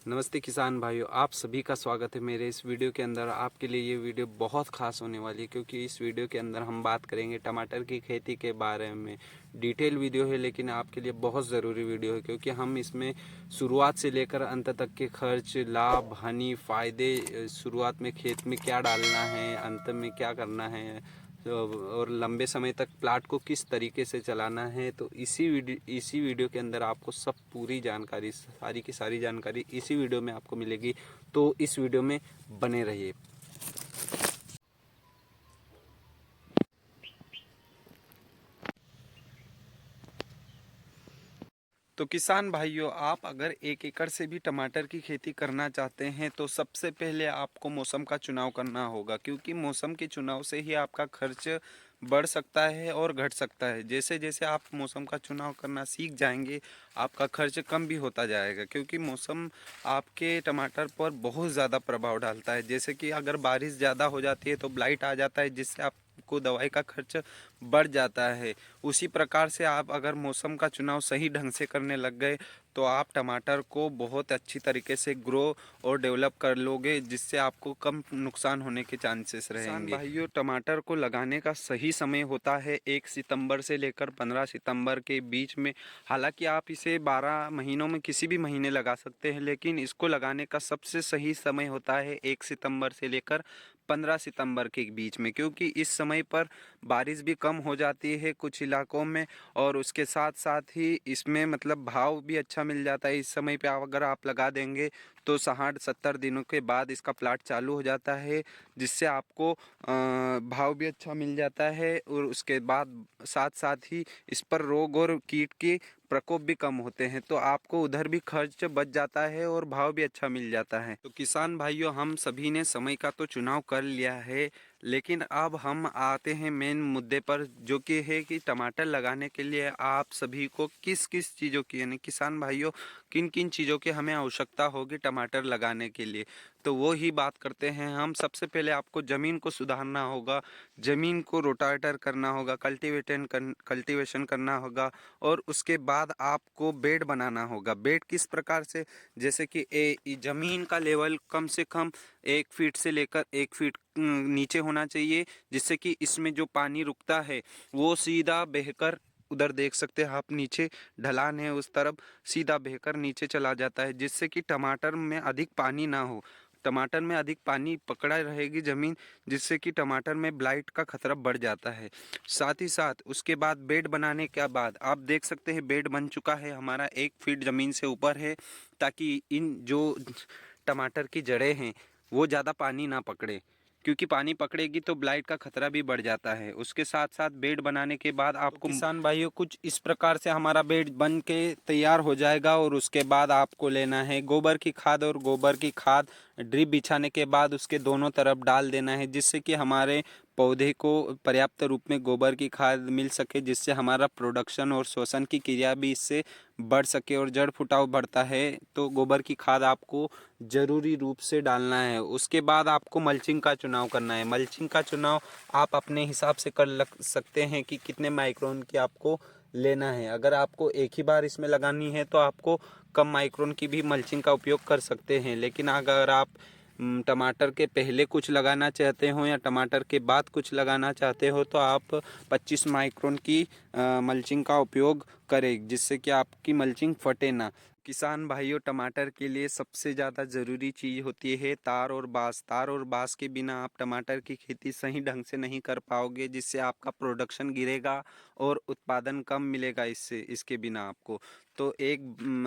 नमस्ते किसान भाइयों, आप सभी का स्वागत है मेरे इस वीडियो के अंदर। आपके लिए ये वीडियो बहुत ख़ास होने वाली है क्योंकि इस वीडियो के अंदर हम बात करेंगे टमाटर की खेती के बारे में। डिटेल वीडियो है लेकिन आपके लिए बहुत ज़रूरी वीडियो है क्योंकि हम इसमें शुरुआत से लेकर अंत तक के खर्च, लाभ, हानि, फ़ायदे, शुरुआत में खेत में क्या डालना है, अंत में क्या करना है और लंबे समय तक प्लाट को किस तरीके से चलाना है, तो इसी वीडियो के अंदर आपको सब पूरी जानकारी, सारी की सारी जानकारी इसी वीडियो में आपको मिलेगी। तो इस वीडियो में बने रहिए। तो किसान भाइयों, आप अगर 1 एकड़ से भी टमाटर की खेती करना चाहते हैं तो सबसे पहले आपको मौसम का चुनाव करना होगा क्योंकि मौसम के चुनाव से ही आपका खर्च बढ़ सकता है और घट सकता है। जैसे जैसे आप मौसम का चुनाव करना सीख जाएंगे आपका खर्च कम भी होता जाएगा क्योंकि मौसम आपके टमाटर पर बहुत ज़्यादा प्रभाव डालता है। जैसे कि अगर बारिश ज़्यादा हो जाती है तो ब्लाइट आ जाता है जिससे आपको दवाई का खर्च बढ़ जाता है। उसी प्रकार से आप अगर मौसम का चुनाव सही ढंग से करने लग गए तो आप टमाटर को बहुत अच्छी तरीके से ग्रो और डेवलप कर लोगे जिससे आपको कम नुकसान होने के चांसेस रहेंगे। किसान भाइयों, टमाटर को लगाने का सही समय होता है 1 सितंबर से लेकर 15 सितंबर के बीच में। हालांकि आप इसे 12 महीनों में किसी भी महीने लगा सकते हैं लेकिन इसको लगाने का सबसे सही समय होता है 1 सितंबर से लेकर 15 सितंबर के बीच में क्योंकि इस समय पर बारिश भी कम हो जाती है कुछ इलाकों में और उसके साथ साथ ही इसमें मतलब भाव भी अच्छा मिल जाता है। इस समय पे अगर आप लगा देंगे तो 60-70 दिनों के बाद इसका प्लाट चालू हो जाता है जिससे आपको भाव भी अच्छा मिल जाता है और उसके बाद साथ साथ ही इस पर रोग और कीट के प्रकोप भी कम होते हैं तो आपको उधर भी खर्च बच जाता है और भाव भी अच्छा मिल जाता है। तो किसान भाइयों, हम सभी ने समय का तो चुनाव कर लिया है लेकिन अब हम आते हैं मेन मुद्दे पर जो कि है कि टमाटर लगाने के लिए आप सभी को किस किस चीज़ों की यानी किसान भाइयों किन किन चीज़ों की हमें आवश्यकता होगी टमाटर लगाने के लिए। तो वो ही बात करते हैं हम। सबसे पहले आपको ज़मीन को सुधारना होगा, ज़मीन को रोटावेटर करना होगा, कल्टीवेशन करना होगा और उसके बाद आपको बेड बनाना होगा। बेड किस प्रकार से, जैसे कि ज़मीन का लेवल कम से कम 1 फीट से लेकर 1 फीट नीचे होना चाहिए जिससे कि इसमें जो पानी रुकता है वो सीधा बहकर, उधर देख सकते हैं आप नीचे ढलान है उस तरफ, सीधा बहकर नीचे चला जाता है जिससे कि टमाटर में अधिक पानी ना हो। टमाटर में अधिक पानी पकड़ा रहेगी ज़मीन जिससे कि टमाटर में ब्लाइट का खतरा बढ़ जाता है। साथ ही साथ उसके बाद बेड बनाने के बाद आप देख सकते हैं बेड बन चुका है हमारा 1 फीट ज़मीन से ऊपर है ताकि इन जो टमाटर की जड़ें हैं वो ज़्यादा पानी ना पकड़े क्योंकि पानी पकड़ेगी तो ब्लाइट का खतरा भी बढ़ जाता है। उसके साथ साथ बेड बनाने के बाद आपको किसान भाइयों कुछ इस प्रकार से हमारा बेड बन के तैयार हो जाएगा और उसके बाद आपको लेना है गोबर की खाद और गोबर की खाद ड्रिप बिछाने के बाद उसके दोनों तरफ डाल देना है जिससे कि हमारे पौधे को पर्याप्त रूप में गोबर की खाद मिल सके जिससे हमारा प्रोडक्शन और श्वसन की क्रिया भी इससे बढ़ सके और जड़ फुटाव बढ़ता है तो गोबर की खाद आपको ज़रूरी रूप से डालना है। उसके बाद आपको मल्चिंग का चुनाव करना है। मल्चिंग का चुनाव आप अपने हिसाब से कर सकते हैं कि कितने माइक्रोन की आपको लेना है। अगर आपको एक ही बार इसमें लगानी है तो आपको कम माइक्रोन की भी मल्चिंग का उपयोग कर सकते हैं लेकिन अगर आप टमाटर के पहले कुछ लगाना चाहते हो या टमाटर के बाद कुछ लगाना चाहते हो तो आप 25 माइक्रोन की मल्चिंग का उपयोग करें जिससे कि आपकी मल्चिंग फटे ना। किसान भाइयों, टमाटर के लिए सबसे ज़्यादा ज़रूरी चीज़ होती है तार और बाँस। तार और बाँस के बिना आप टमाटर की खेती सही ढंग से नहीं कर पाओगे जिससे आपका प्रोडक्शन गिरेगा और उत्पादन कम मिलेगा इससे, इसके बिना आपको। तो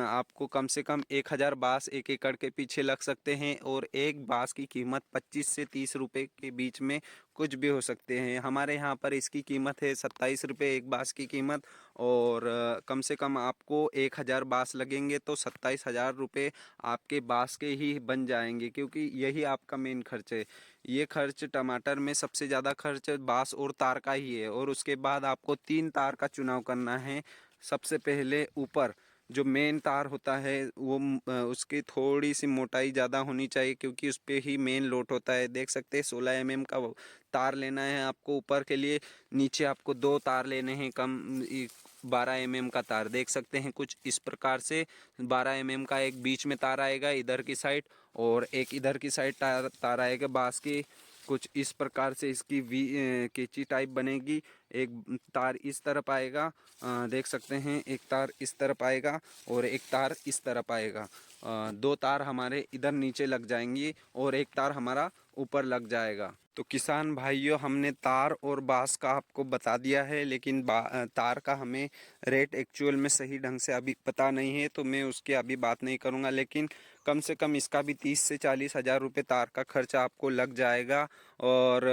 आपको कम से कम 1000 बाँस 1 एकड़ के पीछे लग सकते हैं और एक बाँस की कीमत 25 से 30 रुपए के बीच में कुछ भी हो सकते हैं। हमारे यहाँ पर इसकी कीमत है 27 रुपये एक बाँस की कीमत और कम से कम आपको 1000 बाँस लगेंगे तो 27,000 रुपये आपके बाँस के ही बन जाएंगे क्योंकि यही आपका मेन खर्च है। ये खर्च टमाटर में सबसे ज़्यादा खर्च बाँस और तार का ही है और उसके बाद आपको 3 तार का चुनाव करना है। सबसे पहले ऊपर जो मेन तार होता है वो उसकी थोड़ी सी मोटाई ज़्यादा होनी चाहिए क्योंकि उस पर ही मेन लोड होता है। देख सकते हैं 16 mm का तार लेना है आपको ऊपर के लिए। नीचे आपको 2 तार लेने हैं 12 mm का तार देख सकते हैं कुछ इस प्रकार से 12 mm का एक बीच में तार आएगा इधर की साइड, और एक इधर की साइड तार आएगा बांस की। कुछ इस प्रकार से इसकी कैंची टाइप बनेगी। एक तार इस तरफ आएगा, देख सकते हैं एक तार इस तरफ आएगा और एक तार इस तरफ आएगा। दो तार हमारे इधर नीचे लग जाएंगी और एक तार हमारा ऊपर लग जाएगा। तो किसान भाइयों, हमने तार और बांस का आपको बता दिया है, लेकिन तार का हमें रेट एक्चुअल में सही ढंग से अभी पता नहीं है, तो मैं उसकी अभी बात नहीं करूंगा। लेकिन कम से कम इसका भी 30 से 40 हज़ार रुपये तार का खर्च आपको लग जाएगा। और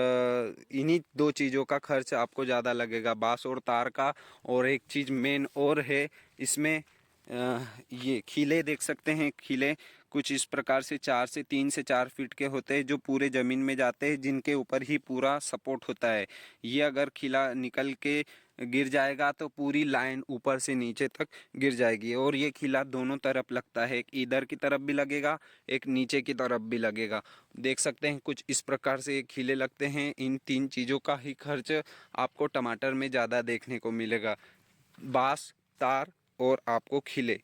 इन्हीं दो चीज़ों का खर्च आपको ज़्यादा लगेगा, बांस और तार का। और एक चीज़ मेन और है इसमें, ये खीले देख सकते हैं। खीले कुछ इस प्रकार से 3 से 4 फीट के होते हैं, जो पूरे ज़मीन में जाते हैं, जिनके ऊपर ही पूरा सपोर्ट होता है। ये अगर खीला निकल के गिर जाएगा तो पूरी लाइन ऊपर से नीचे तक गिर जाएगी। और ये खीला दोनों तरफ लगता है, एक इधर की तरफ भी लगेगा, एक नीचे की तरफ भी लगेगा। देख सकते हैं कुछ इस प्रकार से खीले लगते हैं। इन 3 चीज़ों का ही खर्च आपको टमाटर में ज़्यादा देखने को मिलेगा, बांस, तार और आपको खिले।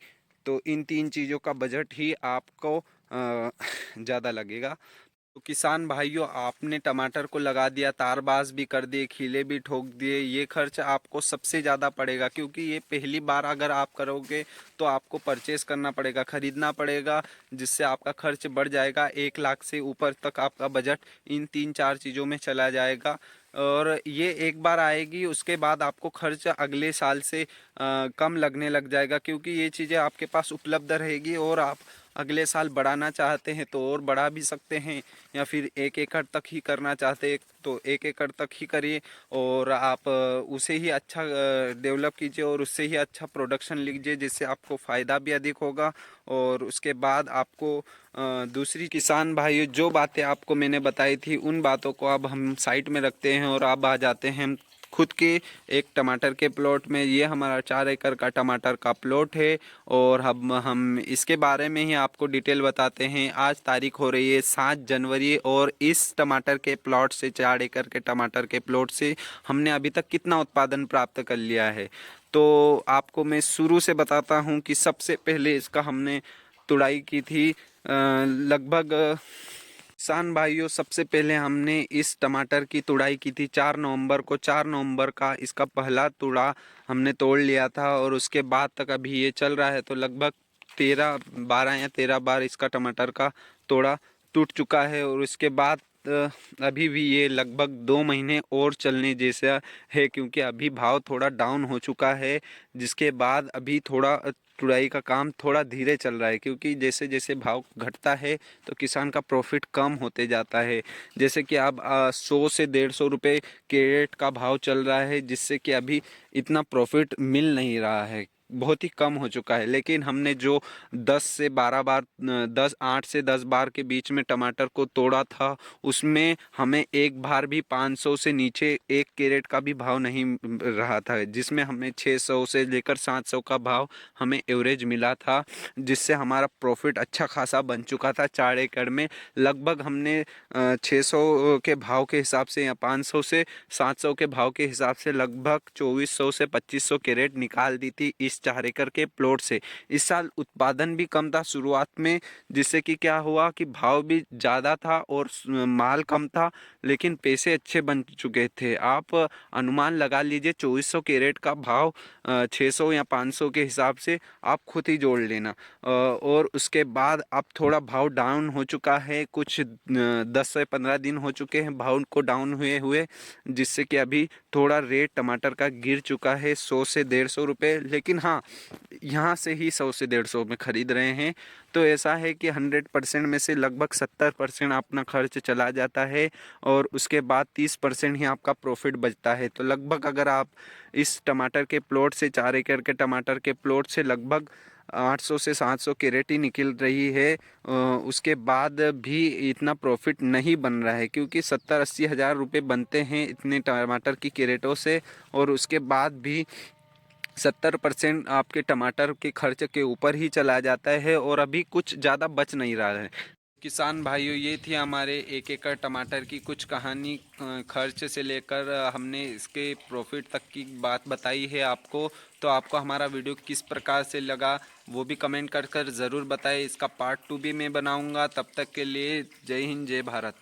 तो इन 3 चीज़ों का बजट ही आपको ज़्यादा लगेगा। तो किसान भाइयों, आपने टमाटर को लगा दिया, तारबाज भी कर दिए, खीले भी ठोक दिए, ये खर्च आपको सबसे ज़्यादा पड़ेगा, क्योंकि ये पहली बार अगर आप करोगे तो आपको परचेस करना पड़ेगा, ख़रीदना पड़ेगा, जिससे आपका खर्च बढ़ जाएगा। 1 लाख से ऊपर तक आपका बजट इन 3-4 चीज़ों में चला जाएगा। और ये एक बार आएगी, उसके बाद आपको खर्च अगले साल से कम लगने लग जाएगा, क्योंकि ये चीज़ें आपके पास उपलब्ध रहेगी। और आप अगले साल बढ़ाना चाहते हैं तो और बढ़ा भी सकते हैं, या फिर 1 एकड़ तक ही करना चाहते हैं तो 1 एकड़ तक ही करिए। और आप उसे ही अच्छा डेवलप कीजिए और उससे ही अच्छा प्रोडक्शन लीजिए, जिससे आपको फ़ायदा भी अधिक होगा। और उसके बाद आपको दूसरी किसान भाइयों, जो बातें आपको मैंने बताई थी उन बातों को अब हम साइड में रखते हैं और अब आ जाते हैं खुद के एक टमाटर के प्लॉट में। ये हमारा 4 एकड़ का टमाटर का प्लॉट है और हम इसके बारे में ही आपको डिटेल बताते हैं। आज तारीख हो रही है 7 जनवरी, और इस टमाटर के प्लॉट से, 4 एकड़ के टमाटर के प्लॉट से हमने अभी तक कितना उत्पादन प्राप्त कर लिया है। तो आपको मैं शुरू से बताता हूँ कि सबसे पहले इसका हमने तुड़ाई की थी लगभग, किसान भाइयों, सबसे पहले हमने इस टमाटर की तुड़ाई की थी 4 नवंबर को। 4 नवंबर का इसका पहला तुड़ा हमने तोड़ लिया था, और उसके बाद तक अभी ये चल रहा है। तो लगभग 12 या 13 बार इसका टमाटर का तोड़ा टूट चुका है। और उसके बाद अभी भी ये लगभग 2 महीने और चलने जैसा है, क्योंकि अभी भाव थोड़ा डाउन हो चुका है। जिसके बाद अभी थोड़ा तुड़ाई का काम थोड़ा धीरे चल रहा है, क्योंकि जैसे जैसे भाव घटता है तो किसान का प्रॉफिट कम होते जाता है। जैसे कि अब 100 से 150 रुपये कैरेट का भाव चल रहा है, जिससे कि अभी इतना प्रॉफिट मिल नहीं रहा है, बहुत ही कम हो चुका है। लेकिन हमने जो 10 से 12 बार 8 से 10 बार के बीच में टमाटर को तोड़ा था, उसमें हमें एक बार भी 500 से नीचे 1 कैरेट का भी भाव नहीं रहा था, जिसमें हमें 600 से लेकर 700 का भाव हमें एवरेज मिला था, जिससे हमारा प्रॉफिट अच्छा खासा बन चुका था। 4 एकड़ में लगभग हमने 600 के भाव के हिसाब से या 500 से 700 के भाव के हिसाब से लगभग 2400 से 2500 कैरेट निकाल दी थी इस 4 एकड़ के प्लॉट से। इस साल उत्पादन भी कम था शुरुआत में, जिससे कि क्या हुआ कि भाव भी ज़्यादा था और माल कम था, लेकिन पैसे अच्छे बन चुके थे। आप अनुमान लगा लीजिए 2400 कैरेट का भाव 600 या 500 के हिसाब से आप खुद ही जोड़ लेना। और उसके बाद अब थोड़ा भाव डाउन हो चुका है, कुछ 10 से 15 दिन हो चुके हैं भाव को डाउन हुए हुए, जिससे कि अभी थोड़ा रेट टमाटर का गिर चुका है 100 से 150 रुपये। लेकिन हाँ, यहाँ से ही 100 से 150 में ख़रीद रहे हैं। तो ऐसा है कि 100% में से लगभग 70% अपना खर्च चला जाता है, और उसके बाद 30% ही आपका प्रॉफिट बचता है। तो लगभग अगर आप इस टमाटर के प्लॉट से, 4 एकड़ के टमाटर के प्लॉट से लगभग 800 से 700 कैरेट ही निकल रही है, उसके बाद भी इतना प्रॉफिट नहीं बन रहा है, क्योंकि 70-80 हज़ार रुपये बनते हैं इतने टमाटर की कैरेटों से। और उसके बाद भी 70% आपके टमाटर के खर्च के ऊपर ही चला जाता है, और अभी कुछ ज़्यादा बच नहीं रहा है। किसान भाइयों, ये थी हमारे 1 एकड़ टमाटर की कुछ कहानी। खर्च से लेकर हमने इसके प्रॉफिट तक की बात बताई है आपको। तो आपको हमारा वीडियो किस प्रकार से लगा वो भी कमेंट कर ज़रूर बताएं। इसका पार्ट 2 भी मैं बनाऊंगा। तब तक के लिए जय हिंद, जय भारत।